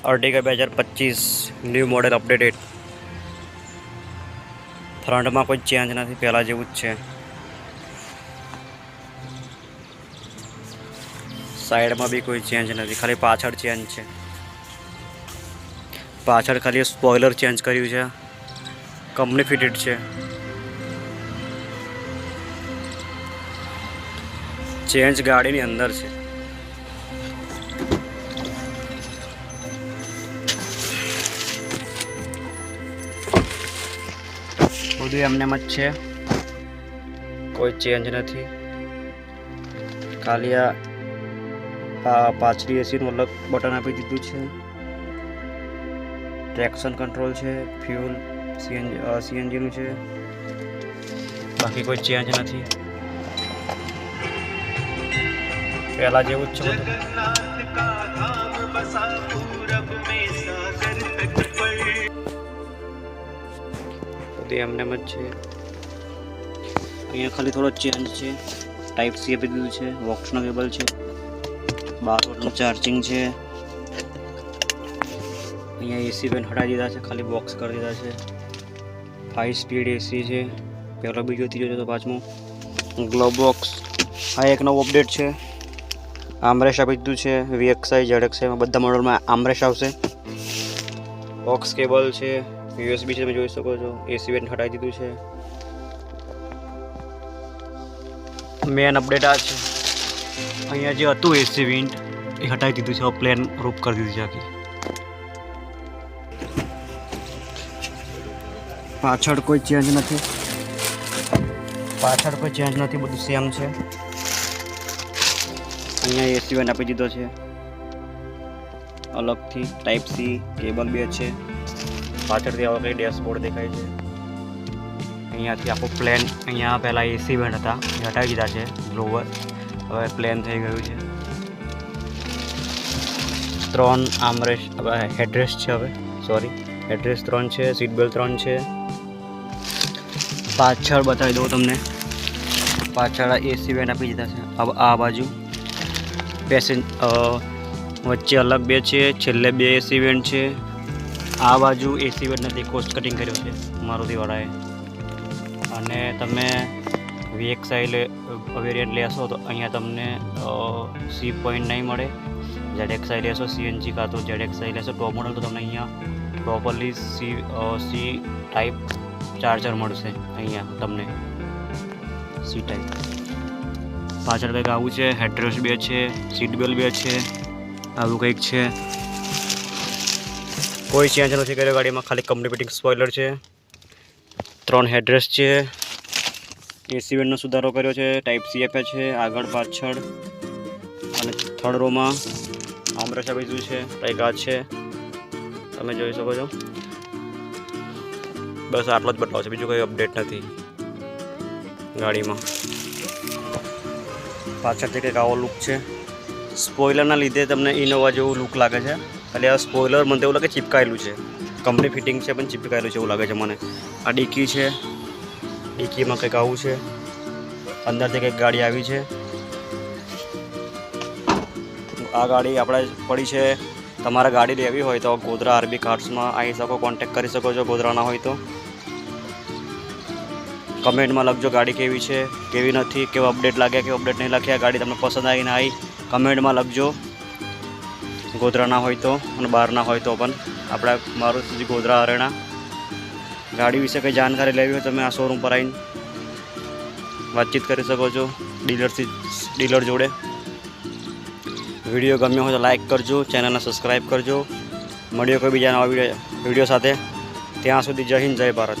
Ertiga 2025 new model updated. Front में कोई change नहीं, पहला जेवुं ज छे। साइड में भी कोई चेंज नहीं, खाली पाछळ चेंज है। पाछळ खाली स्पॉइलर चेंज कर्युं छे, कंपनी फिटेड है। चेंज गाड़ी नी अंदर है। બધું એમને જ છે, કોઈ ચેન્જ નથી। ખાલી આ પાછલી એસીનું અલગ બટન આપી દીધું છે। ટ્રેક્શન કંટ્રોલ છે, ફ્યુલ સીએનજીનું છે, બાકી કોઈ ચેન્જ નથી। પહેલા જેવું જ છે બધું। एमने अँ खाली थोड़ा चेंज है। टाइप सी आपी दीधुं छे, वॉक्सनो केबल है, 12 वोल्टનું चार्जिंग है। अँ एसी पेन हटाई दीधा है, खाली बॉक्स कर दीधा है। 5 स्पीड एसी है, पहलो बीजो तीजो तो पांचमो ग्लोव बॉक्स। आ एक नवो अपडेट है। आमरेश आपी दीधुं छे, VXI ZXI में बधा मॉडल में आमरेश आवशे। बॉक्स केबल है, USB છે, તમે જોઈ શકો છો। એસી વેન્ટ હટાવી દીધું છે। મેન અપડેટ આ છે, અહીંયા જે હતું એસી વેન્ટ એ હટાવી દીધું છે, પ્લેન રૂપ કરી દીધું છે આખી। પાછળ કોઈ ચેન્જ નથી, પાછળ કોઈ ચેન્જ નથી, બધું સેમ છે। અહીંયા એસી વેન્ટ આપી દીધો છે અલગથી। ટાઈપ સી કેબલ બે છે। પાછળથી આવો કંઈ ડેશબોર્ડ દેખાય છે। અહીંયાથી આખું પ્લેન, અહીંયા પહેલાં એસી વેન્ટ હતા એ હટાવી દીધા છે બ્લોવર, હવે પ્લેન થઈ ગયું છે। 3 આર્મરેસ્ટ, હવે હેડરેસ્ટ છે, હવે સોરી હેડરેસ્ટ 3 છે, સીટ બેલ્ટ 3 છે। પાછળ બતાવી દઉં તમને, પાછળ એસી વેન્ટ આપી દીધા છે। હવે આ બાજુ વચ્ચે અલગ બે છે, છેલ્લે બે એસી વેન્ટ છે। આ બાજુ એસી વેન્ટ નથી, કોસ્ટ કટિંગ કર્યું છે મારુતિવાળાએ। અને તમે VXI વેરિયન્ટ લેશો તો અહીંયા તમને C.9 મળે। ZXI લેશો CNG કાં તો ZXI લેશો ટોપ મોડલ તો તમને અહીંયા પ્રોપરલી સી ટાઈપ ચાર્જર મળશે। અહીંયા તમને સી ટાઈપ। પાછળ કંઈક આવું છે, હેડરેસ્ટ બે છે, સીટ બેલ્ટ બે છે, આવું કંઈક છે। कोई चेंज नहीं करे गाड़ी में, खाली कंपनी फिटिंग स्पॉइलर है। 3 हेडरेस्ट है, एसी वेंट सुधारो कर्यो छे। टाइप सी आपे छे आगळ पाछळ, अने थर्ड रो में आमरेश आपी दीधुं छे। टाइप आ छे, तमे जोई शको छो। बस आटलो ज बतावो छे, बीजुं कोई अपडेट नहीं गाड़ी में। पाछळथी कंईक आवो लुक है। स्पॉइलरना लीधे तमने इनोवा जेवुं लुक लागे छे। खाली आ स्पॉइलर मन तो लगे चिपकायेलू है, कंपनी फिटिंग है पण चिपकायेलू है एवं लगे मैंने। आ डिक्की है, डिक्की में कंईक आवुं छे। अंदर थी कंईक गाड़ी आई है। आ गाड़ी अपने पड़ी है। तमारे गाड़ी लेवी होय तो गोधरा RB कार्स में आई सको, कॉन्टेक्ट करी सको छो। गोधराना होय तो कमेंट में लखजो गाड़ी केवी है, केवी नथी, केवो अपडेट लागे, केवो अपडेट नहीं लख्या। गाड़ी तमने पसंद आई ना आई कमेंट में लखजो। गोधराना होय तो और बहारना होय तो पण आपणे मारुति गोधरा हरियाणा। गाड़ी विषे कोई जानकारी लेवी हो तो आ शोरूम पर आवीने बातचीत करी सको छो डीलर जोड़े। वीडियो गम्यो हो तो लाइक करजो, चैनल ने सब्सक्राइब करजो। मळीए कोई बीजा नवा वीडियो साथे। त्यां सुधी जय हिंद, जय भारत।